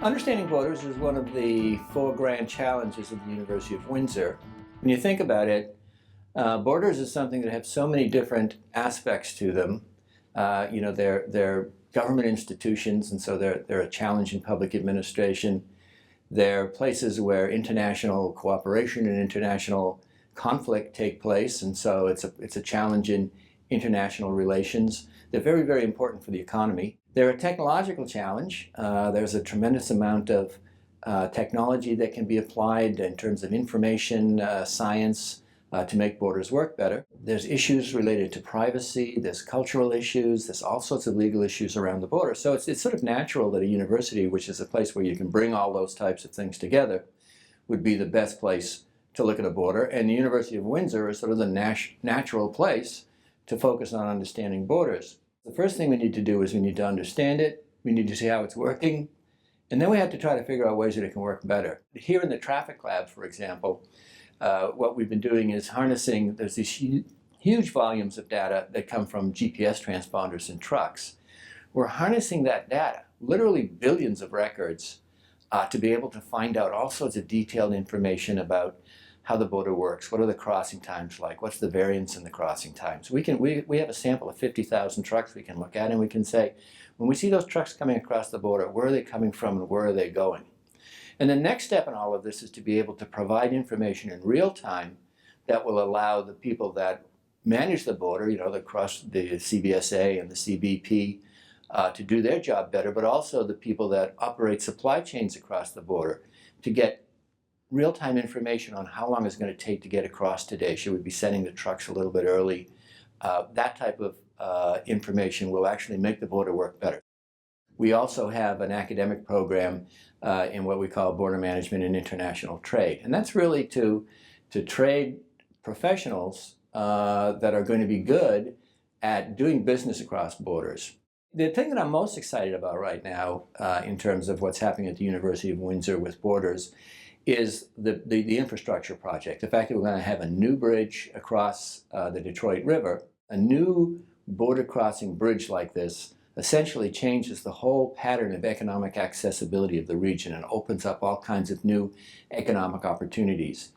Understanding borders is one of the four grand challenges of the University of Windsor. When you think about it, borders is something that have so many different aspects to them. They're government institutions, and so they're a challenge in public administration. They're places where international cooperation and international conflict take place, and so it's a challenge in international relations. They're very, very important for the economy. They're a technological challenge. There's a tremendous amount of technology that can be applied in terms of information science to make borders work better. There's issues related to privacy, there's cultural issues, there's all sorts of legal issues around the border. So it's sort of natural that a university, which is a place where you can bring all those types of things together, would be the best place to look at a border. And the University of Windsor is sort of the natural place to focus on understanding borders. The first thing we need to do is we need to understand it, we need to see how it's working, and then we have to try to figure out ways that it can work better. Here in the traffic lab, for example, what we've been doing is harnessing, there's these huge volumes of data that come from GPS transponders in trucks. We're harnessing that data, literally billions of records, to be able to find out all sorts of detailed information about how the border works, what are the crossing times like, what's the variance in the crossing times. We have a sample of 50,000 trucks we can look at, and we can say, when we see those trucks coming across the border, where are they coming from and where are they going? And the next step in all of this is to be able to provide information in real time that will allow the people that manage the border, across the CBSA and the CBP, to do their job better, but also the people that operate supply chains across the border to get real-time information on how long it's going to take to get across today. Should we be sending the trucks a little bit early? That type of information will actually make the border work better. We also have an academic program in what we call border management and international trade. And that's really to trade professionals that are going to be good at doing business across borders. The thing that I'm most excited about right now in terms of what's happening at the University of Windsor with borders is the infrastructure project. The fact that we're going to have a new bridge across the Detroit River. A new border crossing bridge like this essentially changes the whole pattern of economic accessibility of the region and opens up all kinds of new economic opportunities.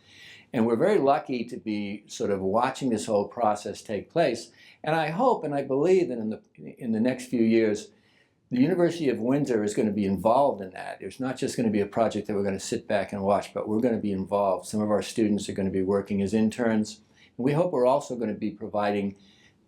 And we're very lucky to be sort of watching this whole process take place. And I hope and I believe that in the next few years, the University of Windsor is going to be involved in that. It's not just going to be a project that we're going to sit back and watch, but we're going to be involved. Some of our students are going to be working as interns. And we hope we're also going to be providing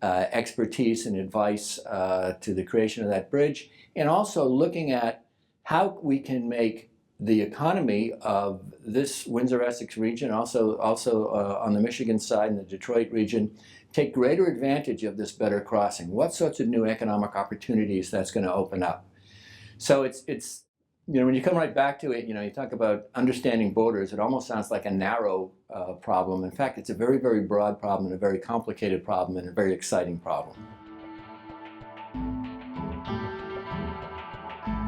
expertise and advice to the creation of that bridge, and also looking at how we can make the economy of this Windsor-Essex region, also on the Michigan side and the Detroit region, take greater advantage of this better crossing. What sorts of new economic opportunities that's going to open up? So it's when you come right back to it, you talk about understanding borders, it almost sounds like a narrow problem. In fact, it's a very, very broad problem and a very complicated problem and a very exciting problem.